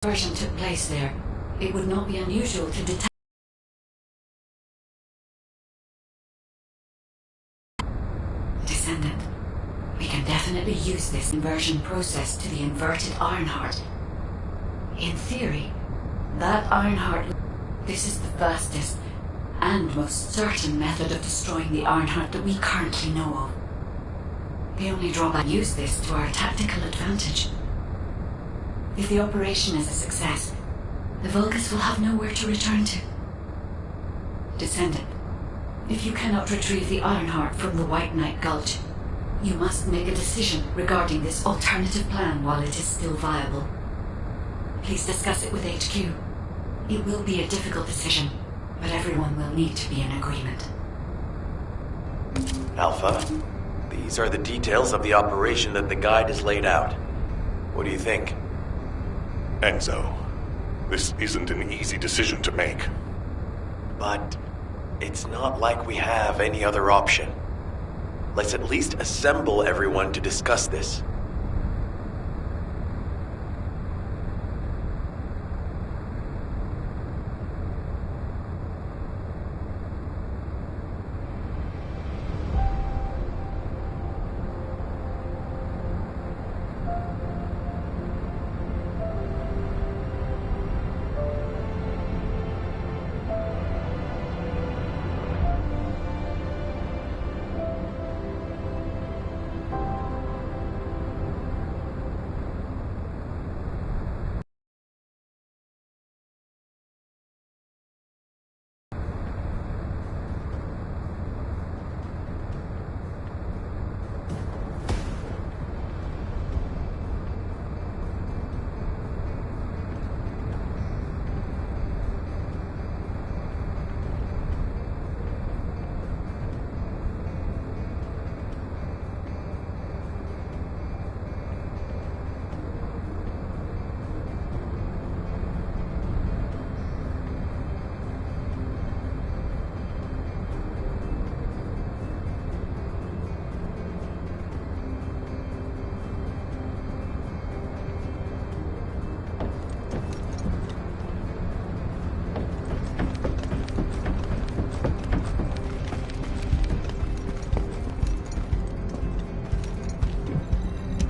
Version took place there. It would not be unusual to detect. Descendant. We can definitely use this inversion process to the inverted Ironheart. In theory, that Ironheart... This is the fastest and most certain method of destroying the Ironheart that we currently know of. The only drawback use this to our tactical advantage. If the operation is a success, the Vulgus will have nowhere to return to. Descendant, if you cannot retrieve the Ironheart from the White Knight Gulch, you must make a decision regarding this alternative plan while it is still viable. Please discuss it with HQ. It will be a difficult decision, but everyone will need to be in agreement. Alpha, these are the details of the operation that the guide has laid out. What do you think? Enzo, this isn't an easy decision to make. But it's not like we have any other option. Let's at least assemble everyone to discuss this.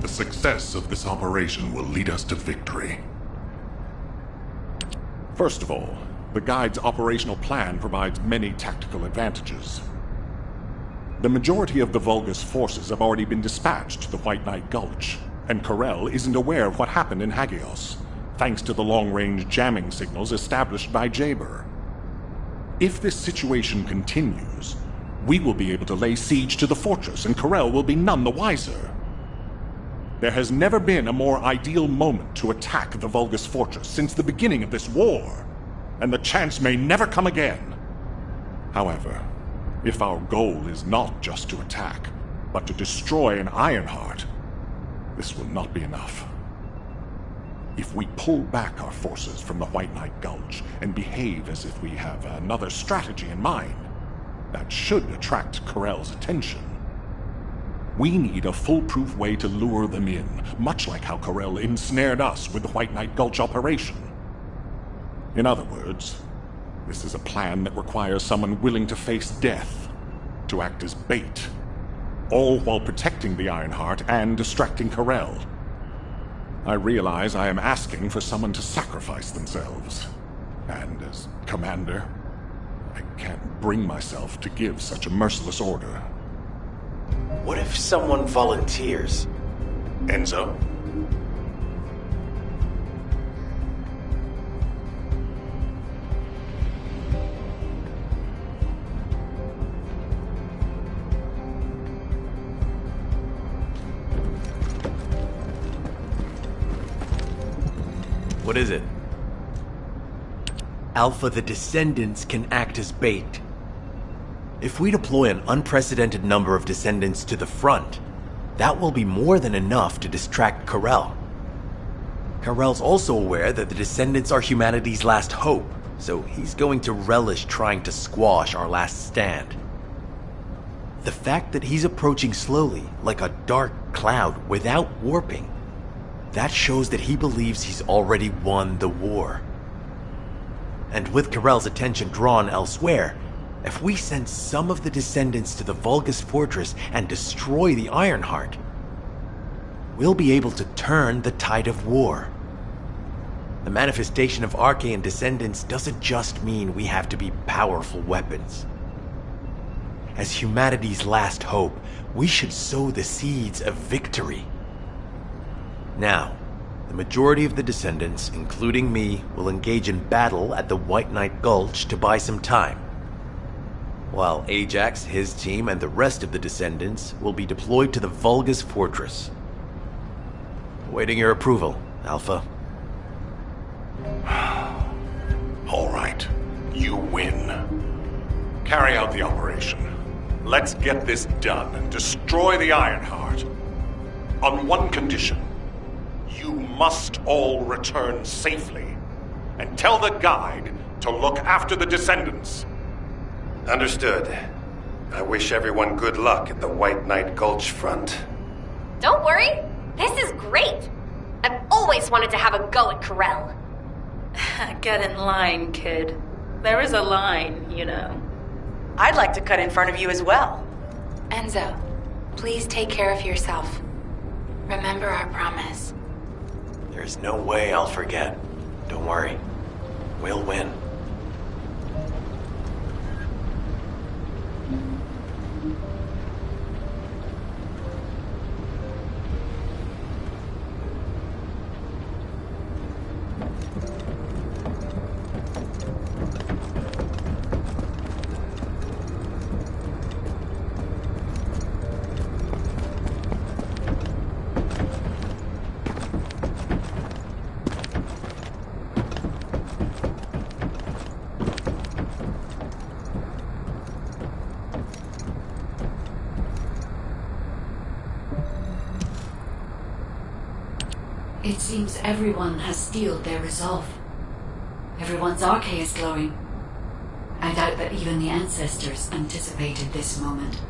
The success of this operation will lead us to victory. First of all, the Guide's operational plan provides many tactical advantages. The majority of the Vulgus forces have already been dispatched to the White Knight Gulch, and Corel isn't aware of what happened in Hagios, thanks to the long-range jamming signals established by Jaber. If this situation continues, we will be able to lay siege to the fortress, and Corel will be none the wiser. There has never been a more ideal moment to attack the Vulgus fortress since the beginning of this war, and the chance may never come again. However, if our goal is not just to attack, but to destroy an Ironheart, this will not be enough. If we pull back our forces from the White Knight Gulch and behave as if we have another strategy in mind, that should attract Corel's attention. We need a foolproof way to lure them in, much like how Corel ensnared us with the White Knight Gulch operation. In other words, this is a plan that requires someone willing to face death, to act as bait, all while protecting the Ironheart and distracting Corel. I realize I am asking for someone to sacrifice themselves, and as commander, I can't bring myself to give such a merciless order. What if someone volunteers? Enzo? What is it? Alpha, the Descendants can act as bait. If we deploy an unprecedented number of Descendants to the front, that will be more than enough to distract Corel. Corel's also aware that the Descendants are humanity's last hope, so he's going to relish trying to squash our last stand. The fact that he's approaching slowly, like a dark cloud without warping, That shows that he believes he's already won the war. And with Karel's attention drawn elsewhere, if we send some of the descendants to the Vulgus fortress and destroy the Ironheart, we'll be able to turn the tide of war. The manifestation of Archaean descendants doesn't just mean we have to be powerful weapons. As humanity's last hope, we should sow the seeds of victory. Now, the majority of the descendants, including me, will engage in battle at the White Knight Gulch to buy some time, while Ajax, his team, and the rest of the descendants will be deployed to the Vulgus fortress. Awaiting your approval, Alpha. All right, you win. Carry out the operation. Let's get this done and destroy the Ironheart. On one condition. You must all return safely. And tell the guide to look after the descendants. Understood. I wish everyone good luck at the White Knight Gulch front. Don't worry. This is great. I've always wanted to have a go at Karel. Get in line, kid. There is a line, you know. I'd like to cut in front of you as well. Enzo, please take care of yourself. Remember our promise. There's no way I'll forget. Don't worry. We'll win. It seems everyone has steeled their resolve. Everyone's arche is glowing. I doubt that even the ancestors anticipated this moment.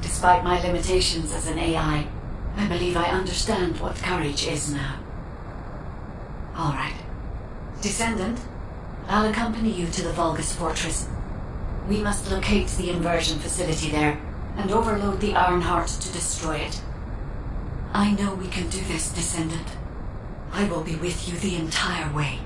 Despite my limitations as an AI, I believe I understand what courage is now. All right. Descendant, I'll accompany you to the Vulgus fortress. We must locate the inversion facility there and overload the Ironheart to destroy it. I know we can do this, Descendant. I will be with you the entire way.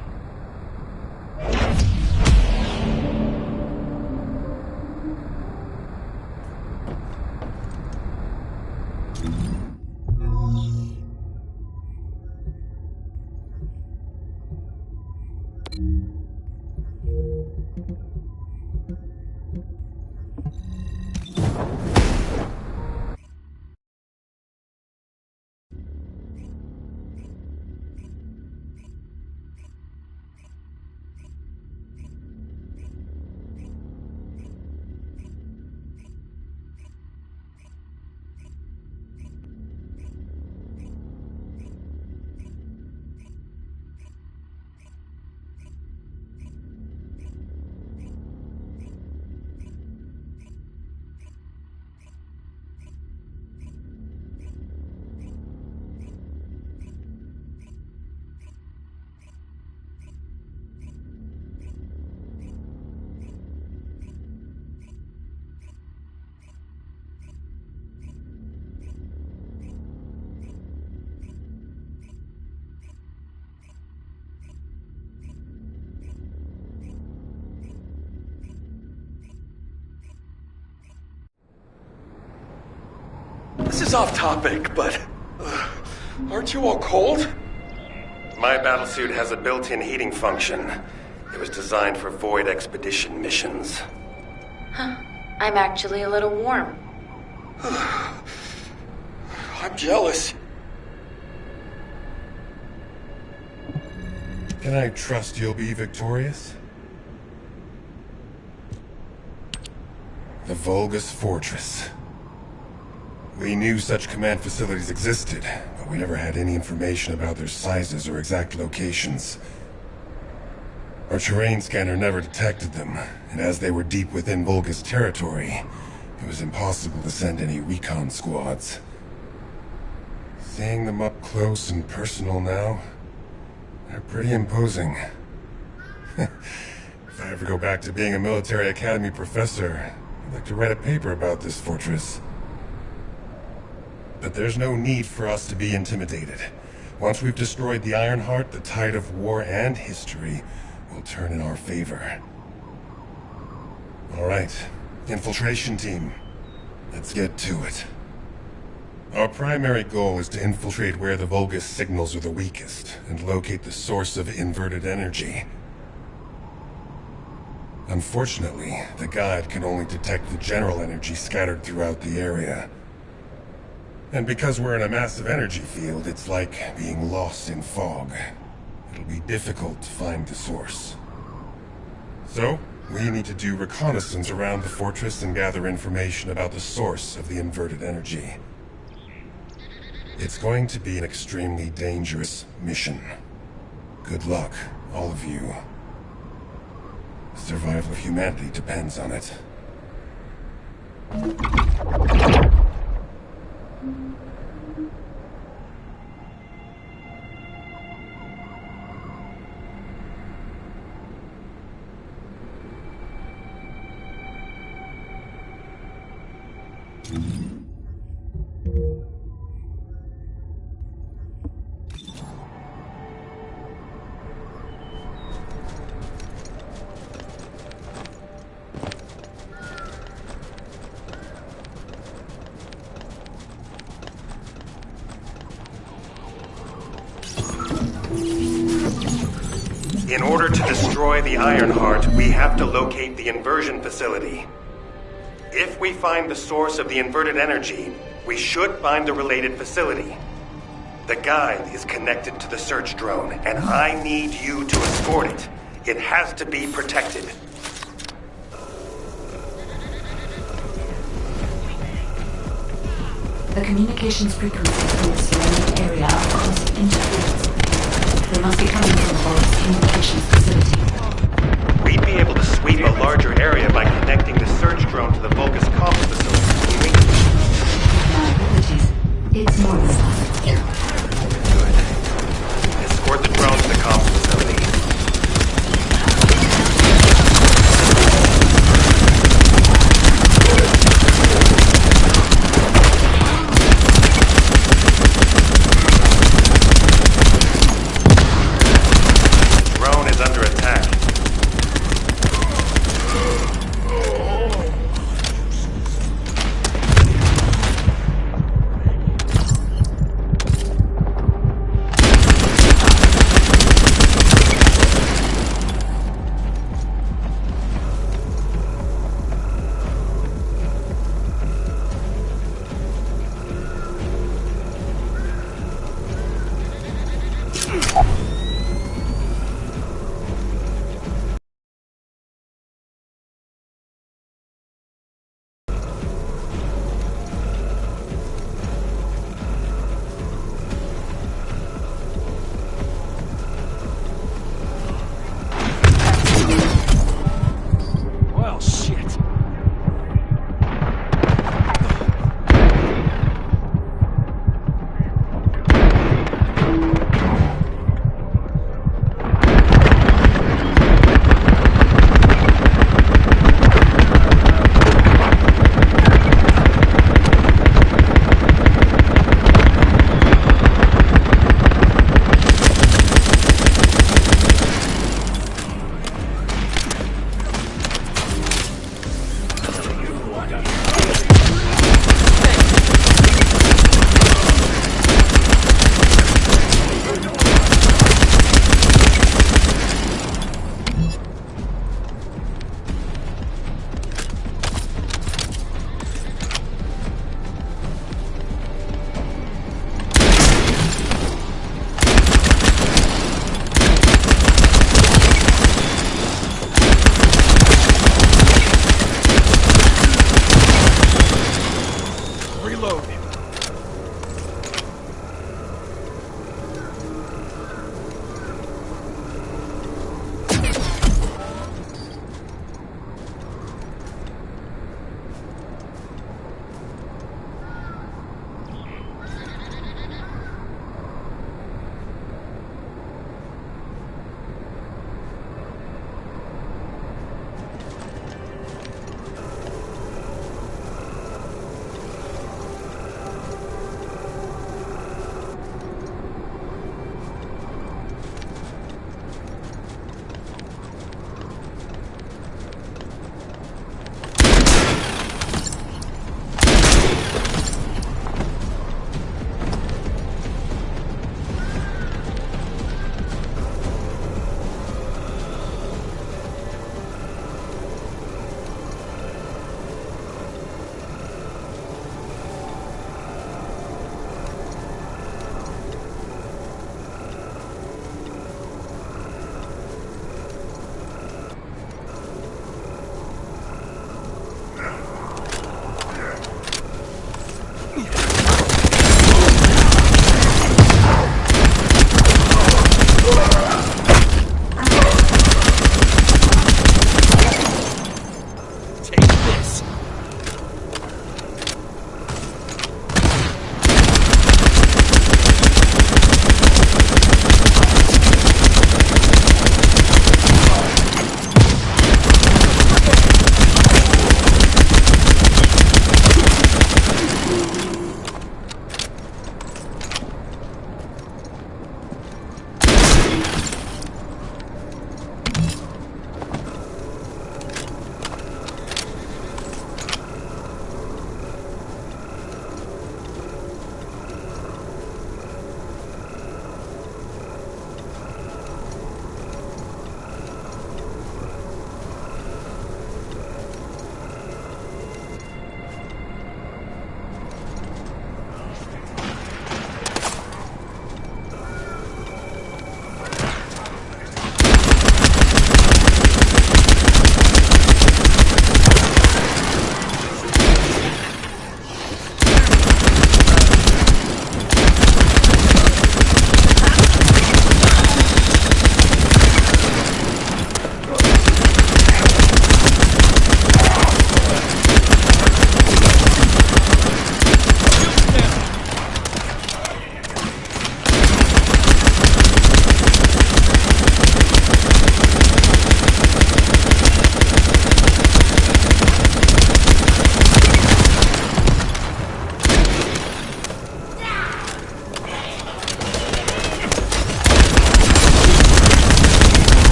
This is off topic, but aren't you all cold? My battlesuit has a built-in heating function. It was designed for void expedition missions. Huh. I'm actually a little warm. I'm jealous. Can I trust you'll be victorious? The Vulgus Fortress. We knew such command facilities existed, but we never had any information about their sizes or exact locations. Our terrain scanner never detected them, and as they were deep within Vulgus territory, it was impossible to send any recon squads. Seeing them up close and personal now, they're pretty imposing. If I ever go back to being a military academy professor, I'd like to write a paper about this fortress. But there's no need for us to be intimidated. Once we've destroyed the Ironheart, the tide of war and history will turn in our favor. All right, infiltration team. Let's get to it. Our primary goal is to infiltrate where the Vulgus signals are the weakest and locate the source of inverted energy. Unfortunately, the guide can only detect the general energy scattered throughout the area. And because we're in a massive energy field, it's like being lost in fog. It'll be difficult to find the source. So, we need to do reconnaissance around the fortress and gather information about the source of the inverted energy. It's going to be an extremely dangerous mission. Good luck, all of you. The survival of humanity depends on it. In order to destroy the Ironheart, we have to locate the inversion facility. If we find the source of the inverted energy, we should find the related facility. The guide is connected to the search drone, and I need you to escort it. It has to be protected. The communications frequencies from the surrounding area are causing interference. They must be coming from the Vulgus communications facility. We'd be able to sweep a larger area by connecting the search drone to the Vulgus comms facility, wouldn't we? With my abilities, it's more than possible. Good. Escort the drone to the comms facility. The drone is under attack.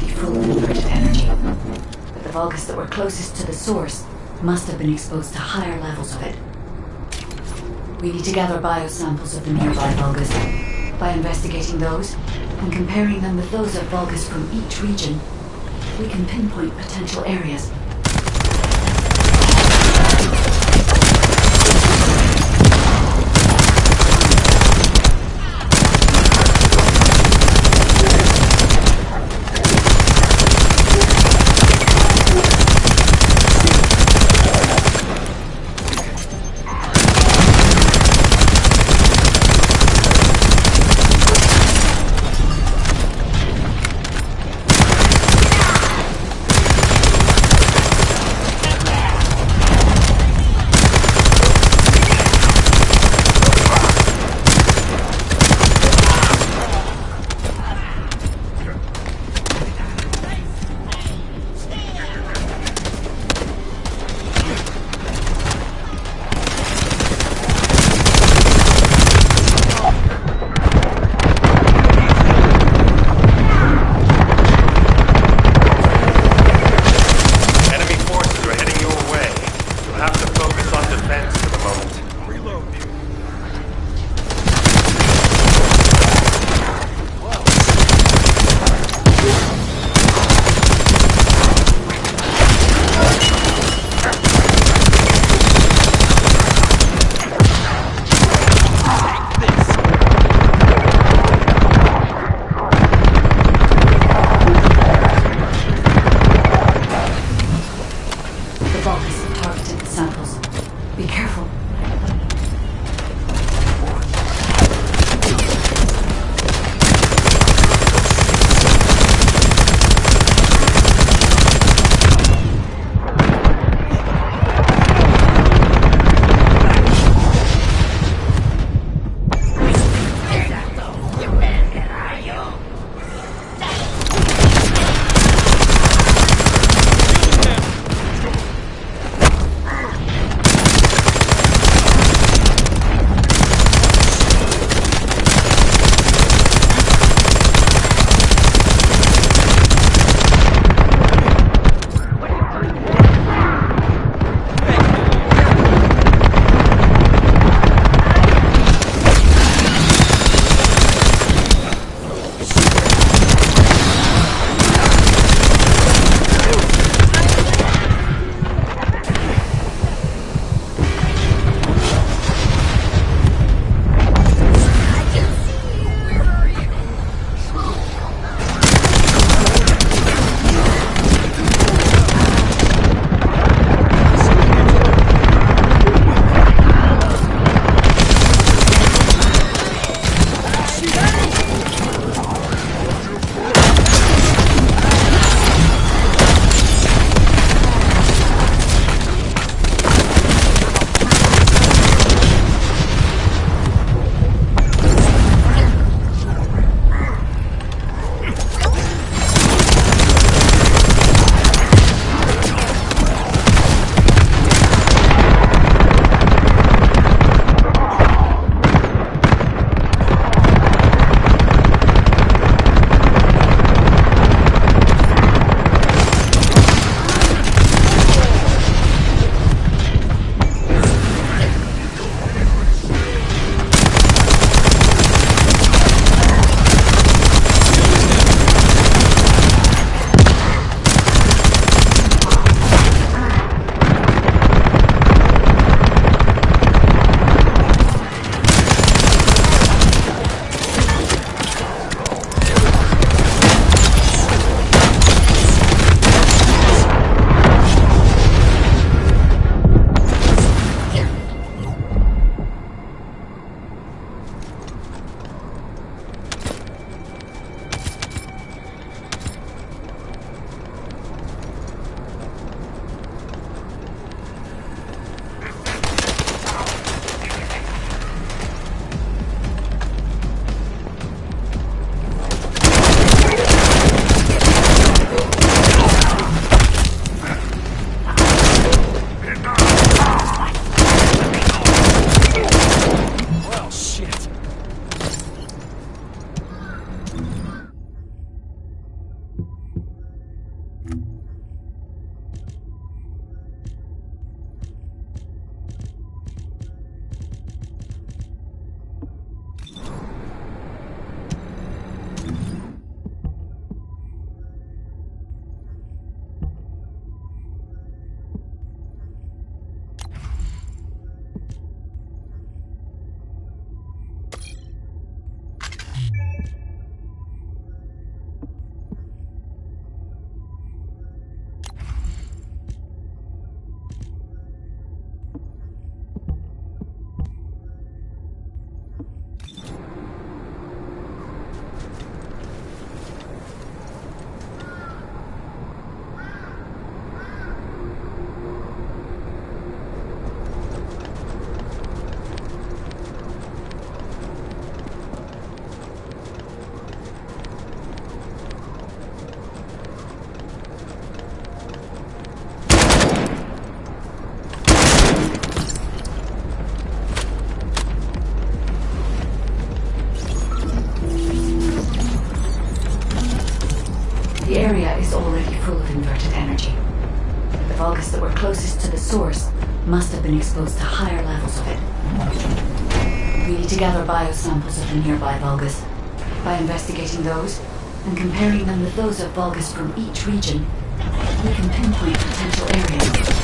already full of inverted energy. But the Vulgus that were closest to the source must have been exposed to higher levels of it. We need to gather biosamples of the nearby Vulgus. By investigating those, and comparing them with those of Vulgus from each region, we can pinpoint potential areas. been exposed to higher levels of it. We need to gather biosamples of the nearby Vulgus. By investigating those, and comparing them with those of Vulgus from each region, we can pinpoint potential areas.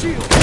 Shield!